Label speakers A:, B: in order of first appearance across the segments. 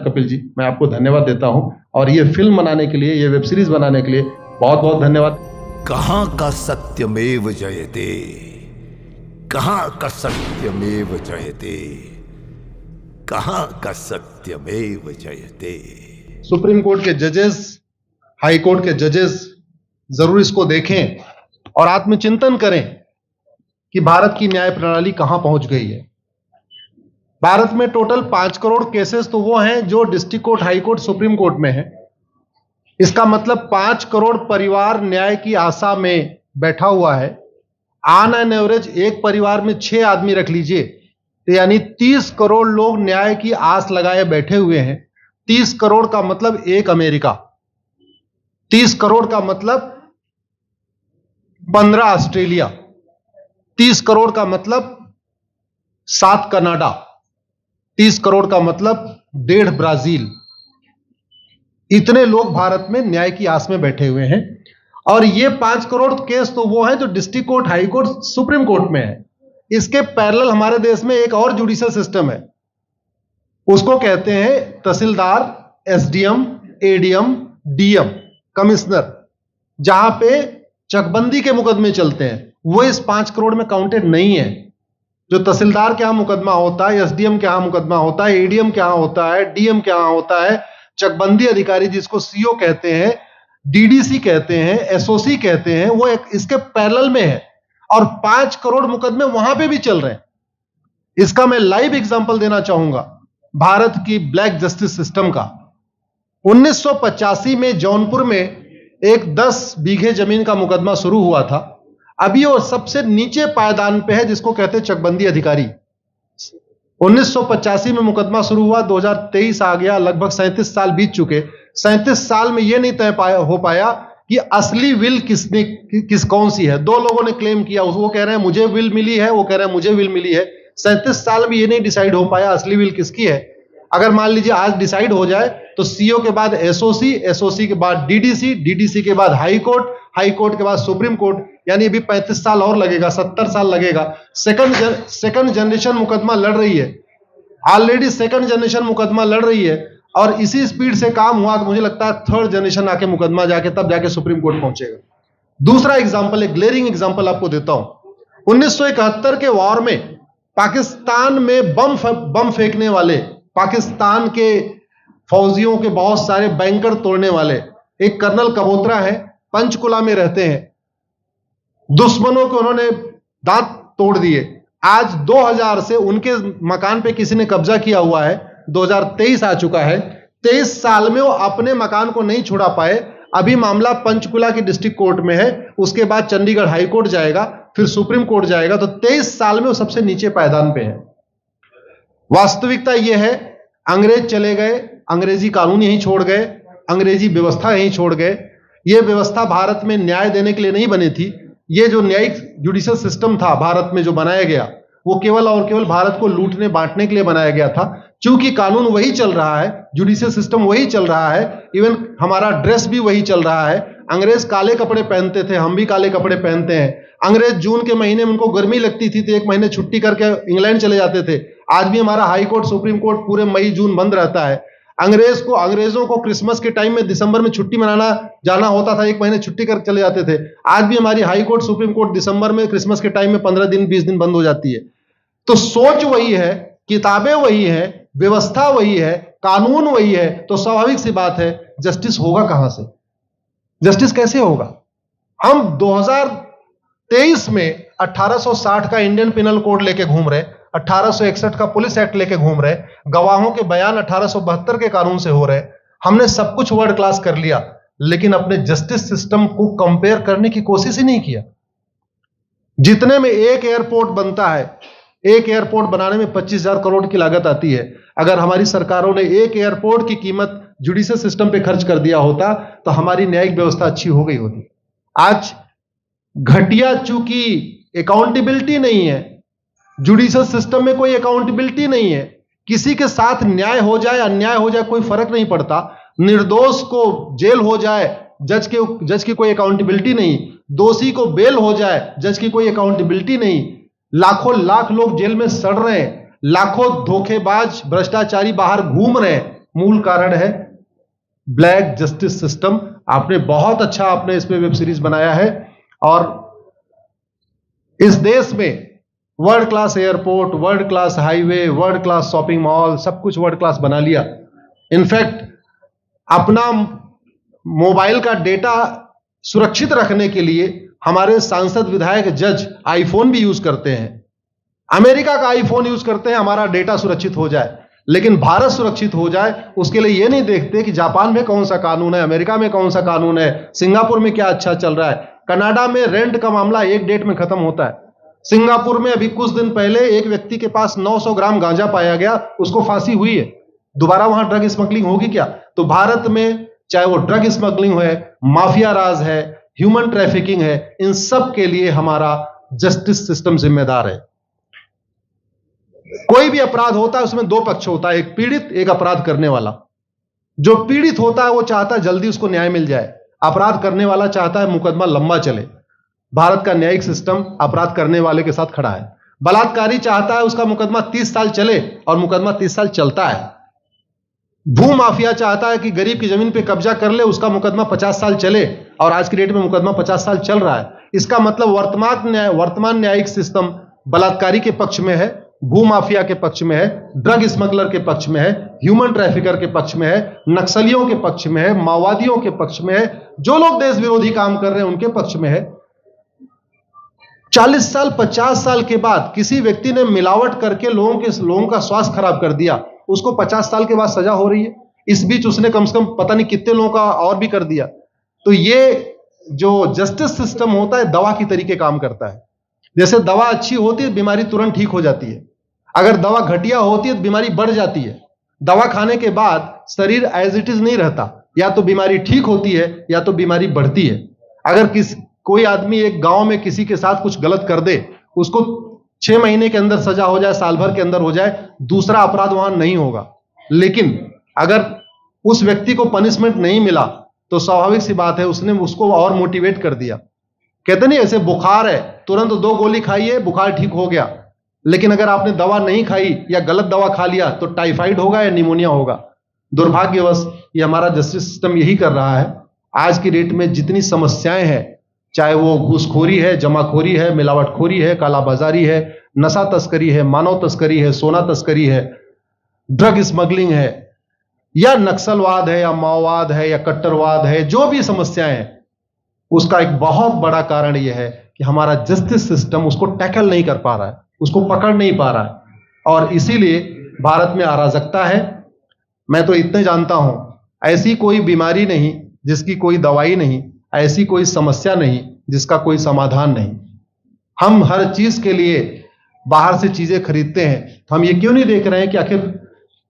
A: कपिल जी, मैं आपको धन्यवाद देता हूं और ये फिल्म बनाने के लिए, ये वेब सीरीज बनाने के लिए बहुत बहुत धन्यवाद।
B: कहां का सत्यमेव जयते, कहां का सत्यमेव जयते, कहां का सत्यमेव जयते।
A: सुप्रीम कोर्ट के जजेस, हाई कोर्ट के जजेस जरूर इसको देखें और आत्मचिंतन करें कि भारत की न्याय प्रणाली कहां पहुंच गई है। भारत में टोटल 5 करोड़ केसेस तो वो हैं जो district court, high court, supreme court में है। इसका मतलब 5 करोड़ परिवार न्याय की आशा में बैठा हुआ है। ऑन एन एवरेज एक परिवार में 6 आदमी रख लीजिए, तो यानी 30 करोड़ लोग न्याय की आस लगाए बैठे हुए हैं। 30 करोड़ का मतलब एक अमेरिका, 30 करोड़ का मतलब 15 ऑस्ट्रेलिया, 30 करोड़ का मतलब 7 कनाडा, 30 करोड़ का मतलब 1.5 ब्राजील। इतने लोग भारत में न्याय की आस में बैठे हुए हैं। और ये 5 करोड़ केस तो वो हैं जो district court, high court, supreme court में है। इसके पैरेलल हमारे देश में एक और जुडिशियल सिस्टम है, उसको कहते हैं तहसीलदार, एसडीएम, एडीएम, डीएम, कमिश्नर, जहां पे चकबंदी के मुकदमे चलते हैं। वो इस 5 करोड़ में काउंटेड नहीं है। जो तहसीलदार के यहां मुकदमा होता है, एसडीएम के यहां मुकदमा होता है, एडीएम के यहां होता है, डीएम के यहां होता है, चकबंदी अधिकारी जिसको सीओ कहते हैं, डीडीसी कहते हैं, एसओसी कहते हैं, वो इसके पैरेलल में है और 5 करोड़ मुकदमे वहां पे भी चल रहे हैं। इसका मैं लाइव एग्जांपल देना चाहूंगा भारत की ब्लैक जस्टिस सिस्टम का। 1985 में जौनपुर में एक 10 बीघे जमीन का मुकदमा शुरू हुआ था। अभी वो सबसे नीचे पायदान पे है, जिसको कहते हैं चकबंदी अधिकारी। 1985 में मुकदमा शुरू हुआ, 2023 आ गया, लगभग 37 साल बीत चुके। 37 साल में यह नहीं तय हो पाया कि असली विल कौन सी है। 2 लोगों ने क्लेम किया, वो कह रहे हैं मुझे विल मिली है, वो कह रहे हैं मुझे विल मिली है। 37 साल में यह नहीं डिसाइड हो पाया असली विल किसकी है। अगर मान लीजिए आज डिसाइड हो जाए तो सीओ के बाद एसओसी, एसओसी के बाद डीडीसी, डीडीसी के बाद हाई कोर्ट, हाई कोर्ट के बाद सुप्रीम कोर्ट, यानी अभी 35 साल और लगेगा, 70 साल लगेगा। सेकंड जनरेशन मुकदमा लड़ रही है, ऑलरेडी सेकंड जनरेशन मुकदमा लड़ रही है और इसी स्पीड से काम हुआ तो मुझे लगता है थर्ड जनरेशन आके मुकदमा जाके तब जाके सुप्रीम कोर्ट पहुंचेगा। दूसरा एग्जांपल, एक ग्लेरिंग एग्जांपल आपको देता हूं। 1971 के वॉर में पाकिस्तान में बम फेंकने वाले, पाकिस्तान के फौजियों के बहुत सारे बैंकर तोड़ने वाले एक कर्नल कबोत्रा है, पंचकुला में रहते हैं। दुश्मनों को उन्होंने दांत तोड़ दिए। आज 2000 से उनके मकान पे किसी ने कब्जा किया हुआ है। 2023 आ चुका है, 23 साल में वो अपने मकान को नहीं छुड़ा पाए। अभी मामला पंचकुला की डिस्ट्रिक्ट कोर्ट में है, उसके बाद चंडीगढ़ हाई कोर्ट जाएगा, फिर सुप्रीम कोर्ट जाएगा। तो 23 साल में वो सबसे नीचे पायदान पे है। वास्तविकता यह है, अंग्रेज चले गए, अंग्रेजी कानून यहीं छोड़ गए, अंग्रेजी व्यवस्था यहीं छोड़ गए। यह व्यवस्था भारत में न्याय देने के लिए नहीं बनी थी। यह जो न्यायिक जुडिशियल सिस्टम था भारत में जो बनाया गया, वो केवल और केवल भारत को लूटने बांटने के लिए बनाया गया था। क्योंकि कानून वही चल रहा है, जुडिशियल सिस्टम वही चल रहा है, इवन हमारा ड्रेस भी वही चल रहा है। अंग्रेज काले कपड़े पहनते थे, हम भी काले कपड़े पहनते हैं। अंग्रेज जून के महीने में उनको गर्मी लगती थी तो 1 महीने छुट्टी करके इंग्लैंड चले जाते थे। आज भी हमारा हाई कोर्ट, सुप्रीम कोर्ट पूरे मई जून बंद रहता है। अंग्रेजों को क्रिसमस के टाइम में दिसंबर में छुट्टी मनाना जाना होता था, 1 महीने छुट्टी कर चले जाते थे। आज भी हमारी हाई कोर्ट, सुप्रीम कोर्ट दिसंबर में, क्रिसमस के टाइम में 15 दिन 20 दिन बंद हो जाती है। तो सोच वही है, किताबें वही है, व्यवस्था वही है, कानून वही है, तो स्वाभाविक सी बात है जस्टिस होगा कहां से? जस्टिस कैसे होगा? हम 2023 में 1860 का इंडियन पिनल कोड लेके घूम रहे, 1861 का पुलिस एक्ट लेके घूम रहे, गवाहों के बयान 1872 के कानून से हो रहे। हमने सब कुछ वर्ल्ड क्लास कर लिया, लेकिन अपने जस्टिस सिस्टम को कंपेयर करने की कोशिश ही नहीं किया। जितने में एक एयरपोर्ट बनता है, एक एयरपोर्ट बनाने में 25,000 करोड़ की लागत आती है। अगर हमारी सरकारों ने एक एयरपोर्ट की कीमत जुडिशियल सिस्टम पे खर्च कर दिया होता तो हमारी न्यायिक व्यवस्था अच्छी हो गई होती। आज घटिया, चूंकि अकाउंटेबिलिटी नहीं है, जुडिशियल सिस्टम में कोई अकाउंटेबिलिटी नहीं है। किसी के साथ न्याय हो जाए, अन्याय हो जाए, कोई फर्क नहीं पड़ता। निर्दोष को जेल हो जाए, जज की कोई अकाउंटेबिलिटी नहीं। दोषी को बेल हो जाए, जज की कोई अकाउंटेबिलिटी नहीं। लाख लोग जेल में सड़ रहे हैं, लाखों धोखेबाज भ्रष्टाचारी बाहर घूम रहे हैं, मूल कारण है ब्लैक जस्टिस सिस्टम। आपने बहुत अच्छा आपने इस पे वेब सीरीज बनाया है, और इस देश में world class airport, world class highway, world class shopping mall, सब कुछ वर्ल्ड क्लास बना लिया। इनफैक्ट अपना मोबाइल का डेटा सुरक्षित रखने के लिए हमारे सांसद, विधायक, जज आईफोन भी यूज करते हैं। अमेरिका का आईफोन यूज करते हैं हमारा डेटा सुरक्षित हो जाए, लेकिन भारत सुरक्षित हो जाए उसके लिए यह नहीं देखते कि जापान में कौन सा कानून है, अमेरिका में कौन सा कानून है, सिंगापुर में क्या अच्छा चल रहा है। कनाडा में रेंट का मामला एक डेट में खत्म होता है। सिंगापुर में अभी कुछ दिन पहले एक व्यक्ति के पास 900 ग्राम गांजा पाया गया, उसको फांसी हुई है। दोबारा वहां ड्रग स्मगलिंग होगी क्या? तो भारत में चाहे वो ड्रग स्मगलिंग है, माफिया राज है, ह्यूमन ट्रैफिकिंग है, इन सब के लिए हमारा जस्टिस सिस्टम जिम्मेदार है। कोई भी अपराध होता है उसमें दो पक्ष होता है, एक पीड़ित, एक अपराध करने वाला। जो पीड़ित होता है वो चाहता है जल्दी उसको न्याय मिल जाए, अपराध करने वाला चाहता है मुकदमा लंबा चले। भारत का न्यायिक सिस्टम अपराध करने वाले के साथ खड़ा है। बलात्कारी चाहता है उसका मुकदमा 30 साल चले, और मुकदमा 30 साल चलता है। भू माफिया चाहता है कि गरीब की जमीन पे कब्जा कर ले, उसका मुकदमा 50 साल चले, और आज की डेट में मुकदमा 50 साल चल रहा है। इसका मतलब वर्तमान न्यायिक सिस्टम बलात्कारी के पक्ष में है, भू माफिया के पक्ष में है, ड्रग स्मगलर के पक्ष में है, ह्यूमन ट्रैफिकर के पक्ष में है, नक्सलियों के पक्ष में है, माओवादियों के पक्ष में है, जो लोग देश विरोधी काम कर रहे हैं उनके पक्ष में है। 40 साल 50 साल के बाद किसी व्यक्ति ने मिलावट करके लोगों का स्वास्थ्य खराब कर दिया, उसको 50 साल के बाद सजा हो रही है। इस बीच उसने कम से कम पता नहीं कितने लोगों का और भी कर दिया। तो ये जो जस्टिस सिस्टम होता है दवा की तरीके काम करता है। जैसे दवा अच्छी होती है बीमारी तुरंत ठीक हो जाती है, अगर दवा घटिया होती है तो बीमारी बढ़ जाती है। दवा खाने के बाद शरीर एज इट इज नहीं रहता, या तो बीमारी ठीक होती है या तो बीमारी बढ़ती है। अगर कोई आदमी एक गांव में किसी के साथ कुछ गलत कर दे, उसको 6 महीने के अंदर सजा हो जाए, साल भर के अंदर हो जाए, दूसरा अपराध वहां नहीं होगा। लेकिन अगर उस व्यक्ति को पनिशमेंट नहीं मिला तो स्वाभाविक सी बात है उसने उसको और मोटिवेट कर दिया। कहते नहीं ऐसे बुखार है, तुरंत 2 गोली खाइए बुखार ठीक हो गया, लेकिन अगर आपने दवा नहीं खाई या गलत दवा खा लिया तो टाइफाइड होगा या निमोनिया होगा। दुर्भाग्यवश ये हमारा जस्टिस सिस्टम यही कर रहा है। आज की डेट में जितनी समस्याएं हैं, चाहे वो घूसखोरी है, जमाखोरी है, मिलावटखोरी है, कालाबाजारी है, नशा तस्करी है, मानव तस्करी है, सोना तस्करी है, ड्रग स्मगलिंग है, या नक्सलवाद है, या माओवाद है, या कट्टरवाद है, जो भी समस्याएं हैं, उसका एक बहुत बड़ा कारण यह है कि हमारा जस्टिस सिस्टम उसको टैकल नहीं कर पा रहा है, उसको पकड़ नहीं पा रहा है, और इसीलिए भारत में अराजकता है। मैं तो इतने जानता हूं, ऐसी कोई बीमारी नहीं जिसकी कोई दवाई नहीं, ऐसी कोई समस्या नहीं जिसका कोई समाधान नहीं। हम हर चीज के लिए बाहर से चीजें खरीदते हैं, तो हम ये क्यों नहीं देख रहे हैं कि आखिर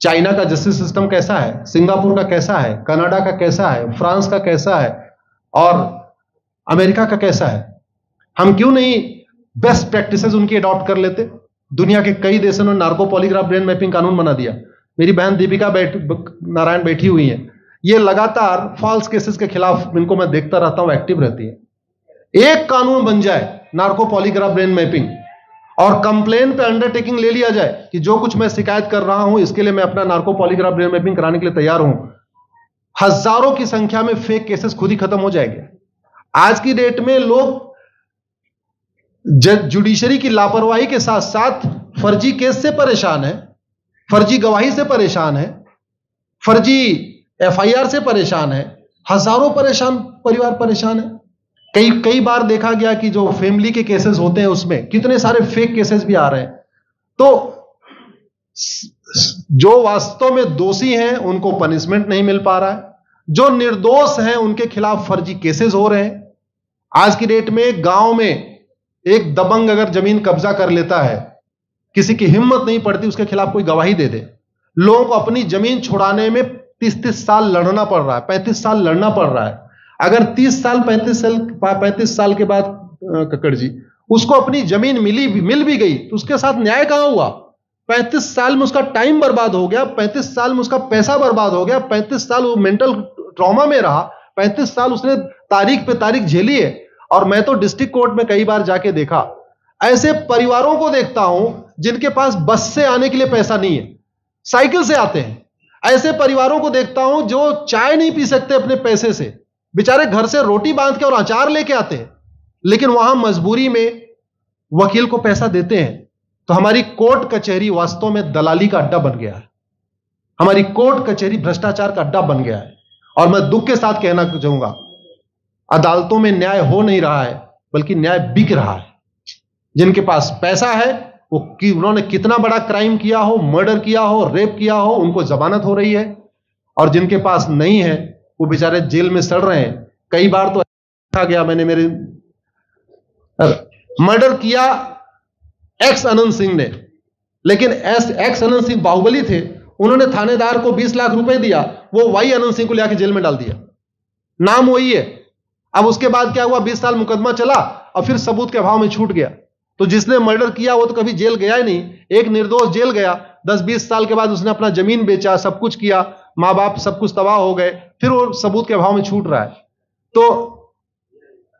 A: चाइना का जस्टिस सिस्टम कैसा है, सिंगापुर का कैसा है, कनाडा का कैसा है, फ्रांस का कैसा है, और अमेरिका का कैसा है। हम क्यों नहीं बेस्ट प्रैक्टिसेस उनकी अडॉप्ट कर लेते। दुनिया के कई देशों ने नार्को पॉलीग्राफ ब्रेन मैपिंग कानून बना दिया। मेरी बहन दीपिका नारायण बैठी हुई है, ये लगातार फॉल्स केसेस के खिलाफ, इनको मैं देखता रहता हूं, एक्टिव रहती है। एक कानून बन जाए नार्को पॉलीग्राफ ब्रेन मैपिंग, और कंप्लेन पे अंडरटेकिंग ले लिया जाए कि जो कुछ मैं शिकायत कर रहा हूं इसके लिए मैं अपना नार्को पॉलीग्राफ ब्रेन मैपिंग कराने के लिए तैयार हूं, हजारों की संख्या में फेक केसेस खुद ही खत्म हो जाएंगे। आज की डेट में लोग जुडिशरी की लापरवाही के साथ साथ फर्जी केस से परेशान है, फर्जी गवाही से परेशान है, फर्जी एफआईआर से परेशान है, हजारों परिवार परेशान है। कई बार देखा गया कि जो फैमिली के केसेस होते हैं उसमें कितने सारे फेक केसेस भी आ रहे हैं। तो जो वास्तव में दोषी हैं उनको पनिशमेंट नहीं मिल पा रहा है, जो निर्दोष हैं उनके खिलाफ फर्जी केसेस हो रहे हैं। आज की डेट में गांव में एक दबंग अगर जमीन कब्जा कर लेता है, किसी की हिम्मत नहीं पड़ती उसके खिलाफ कोई गवाही दे दे। लोगों को अपनी जमीन छुड़ाने में 30 साल लड़ना पड़ रहा है, 35 साल लड़ना पड़ रहा है। अगर 30 साल 35 साल के बाद कक्कड़ जी उसको अपनी जमीन मिल भी गई तो उसके साथ न्याय कहां हुआ? 35 साल में उसका टाइम बर्बाद हो गया, 35 साल में उसका पैसा बर्बाद हो गया, 35 साल वो मेंटल ट्रॉमा में रहा, 35 साल उसने तारीख पे तारीख झेली है। और मैं तो डिस्ट्रिक्ट कोर्ट में कई बार जाके देखा, ऐसे परिवारों को देखता हूं जिनके पास बस से आने के लिए पैसा नहीं है, साइकिल से आते हैं। ऐसे परिवारों को देखता हूं जो चाय नहीं पी सकते अपने पैसे से, बेचारे घर से रोटी बांध के और अचार लेके आते हैं, लेकिन वहां मजबूरी में वकील को पैसा देते हैं। तो हमारी कोर्ट कचहरी वास्तव में दलाली का अड्डा बन गया है। हमारी कोर्ट कचहरी भ्रष्टाचार का अड्डा बन गया है। और मैं दुख के साथ कहना चाहूंगा, अदालतों में न्याय हो नहीं रहा है, बल्कि न्याय बिक रहा है। जिनके पास पैसा है, वो उन्होंने कितना बड़ा क्राइम किया हो, मर्डर किया हो, रेप किया हो, उनको जमानत हो रही है। और जिनके पास नहीं है, वो बेचारे जेल में सड़ रहे हैं। कई बार तो देखा गया, मैंने मेरे मर्डर किया एक्स अनंत सिंह ने, लेकिन एक्स अनंत सिंह बाहुबली थे, उन्होंने थानेदार को 20 लाख रुपए दिया, वो वाई अनंत सिंह को लेकर जेल में डाल दिया। नाम वही है। अब उसके बाद क्या हुआ, 20 साल मुकदमा चला और फिर सबूत के अभाव में छूट गया। तो जिसने मर्डर किया वो तो कभी जेल गया ही नहीं। एक निर्दोष जेल गया, 10-20 साल के बाद उसने अपना जमीन बेचा, सब कुछ किया, मां बाप सब कुछ तबाह हो गए, फिर वो सबूत के अभाव में छूट रहा है। तो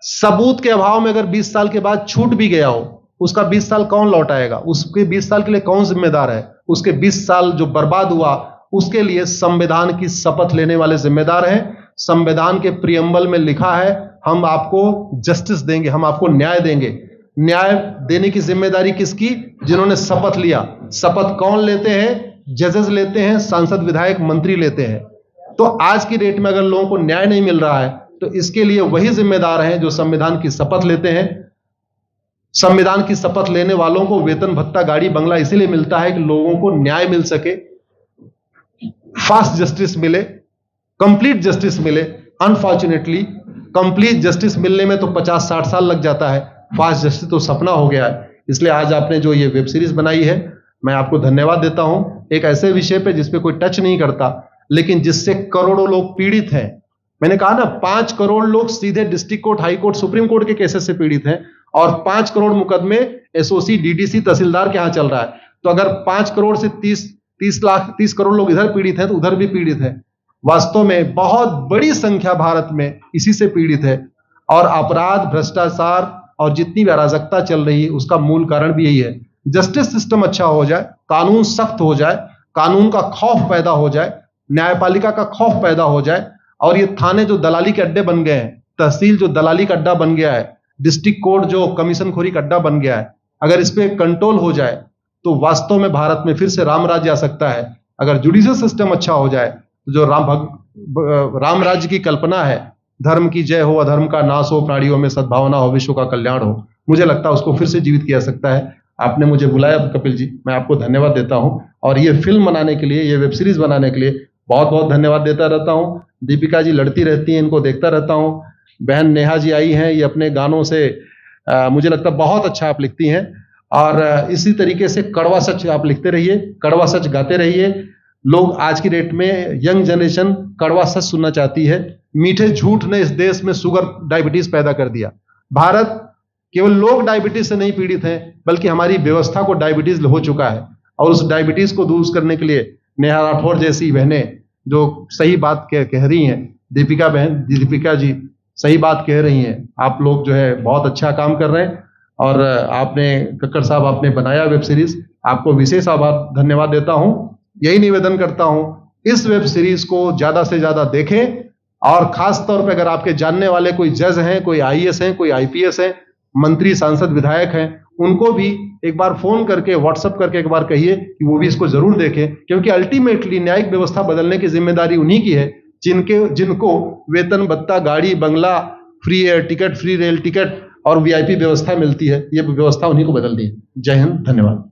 A: सबूत के अभाव में अगर 20 साल के बाद छूट भी गया हो, उसका 20 साल कौन लौटाएगा? उसके 20 साल के लिए कौन जिम्मेदार है? उसके 20 साल जो बर्बाद हुआ, उसके लिए संविधान की शपथ लेने वाले जिम्मेदार हैं। संविधान के प्रियम्बल में लिखा है, हम आपको जस्टिस देंगे, हम आपको न्याय देंगे। न्याय देने की जिम्मेदारी किसकी? जिन्होंने शपथ लिया। शपथ कौन लेते हैं? जजेस लेते हैं, सांसद, विधायक, मंत्री लेते हैं। तो आज की डेट में अगर लोगों को न्याय नहीं मिल रहा है, तो इसके लिए वही जिम्मेदार हैं जो संविधान की शपथ लेते हैं। संविधान की शपथ लेने वालों को वेतन, भत्ता, गाड़ी, बंगला इसीलिए मिलता है कि लोगों को न्याय मिल सके, फास्ट जस्टिस मिले, कंप्लीट जस्टिस मिले। अनफॉर्चुनेटली कंप्लीट जस्टिस मिलने में तो 50-60 साल लग जाता है, फास्ट जस्टिस तो सपना हो गया है। इसलिए आज आपने जो ये वेब सीरीज बनाई है, मैं आपको धन्यवाद देता हूं। एक ऐसे विषय पे जिस पे कोई टच नहीं करता, लेकिन जिससे करोड़ों लोग पीड़ित हैं। मैंने कहा ना, 5 करोड़ लोग सीधे district court, high court, supreme court के केसेस से पीड़ित हैं, और 5 करोड़ मुकदमे एसओसी, डीडीसी, तहसीलदार के यहां चल रहा है। तो अगर 5 करोड़ से 30 करोड़ लोग इधर पीड़ित हैं, तो उधर भी पीड़ित है। वास्तव में बहुत बड़ी संख्या भारत में इसी से पीड़ित है। और अपराध, भ्रष्टाचार और जितनी भी अराजकता चल रही है, उसका मूल कारण भी यही है। जस्टिस सिस्टम अच्छा हो जाए, कानून सख्त हो जाए, कानून का खौफ पैदा हो जाए, न्यायपालिका का खौफ पैदा हो जाए, और ये थाने जो दलाली के अड्डे बन गए हैं, तहसील जो दलाली का अड्डा बन गया है, डिस्ट्रिक्ट कोर्ट जो कमीशन खोरी का अड्डा बन गया है, अगर इस पे कंट्रोल हो जाए तो वास्तव में भारत में फिर से राम राज्य आ सकता है। अगर जुडिशियल सिस्टम अच्छा हो जाए, तो जो राम राज्य की कल्पना है, धर्म की जय हो, अधर्म का नाश हो, प्राणियों में सद्भावना हो, विश्व का कल्याण हो, मुझे लगता है उसको फिर से जीवित किया सकता है। आपने मुझे बुलाया कपिल जी, मैं आपको धन्यवाद देता हूं। और ये फिल्म बनाने के लिए, ये वेब सीरीज बनाने के लिए बहुत बहुत धन्यवाद देता रहता हूं। दीपिका जी लड़ती रहती हैं, इनको देखता रहता हूं। बहन नेहा जी आई हैं, ये अपने गानों से मुझे लगता है बहुत अच्छा आप लिखती हैं। और इसी तरीके से कड़वा सच आप लिखते रहिए, कड़वा सच गाते रहिए। लोग आज की डेट में, यंग जनरेशन कड़वा सच सुनना चाहती है। मीठे झूठ ने इस देश में शुगर, डायबिटीज पैदा कर दिया। भारत केवल लोग डायबिटीज से नहीं पीड़ित हैं, बल्कि हमारी व्यवस्था को डायबिटीज हो चुका है। और उस डायबिटीज को दूर करने के लिए नेहा राठौर जैसी बहनें जो सही बात कह रही हैं, दीपिका जी सही बात कह रही हैं, आप लोग जो है बहुत अच्छा काम कर रहे हैं। और आपने, कक्कड़ साहब, आपने बनाया वेब सीरीज, आपको विशेष आभार, धन्यवाद देता हूं। यही निवेदन करता हूं, इस वेब सीरीज को ज्यादा से ज्यादा देखें। और खास तौर पे अगर आपके जानने वाले कोई जज हैं, कोई आईएएस हैं, कोई आईपीएस हैं, मंत्री, सांसद, विधायक हैं, उनको भी एक बार फोन करके, व्हाट्सएप करके एक बार कहिए कि वो भी इसको जरूर देखें। क्योंकि अल्टीमेटली न्यायिक व्यवस्था बदलने की जिम्मेदारी उन्हीं की है जिनको वेतन, भत्ता, गाड़ी, बंगला, free air ticket, free rail ticket और वीआईपी व्यवस्था मिलती है। ये व्यवस्था उन्हीं को बदलनी है। जय हिंद, धन्यवाद।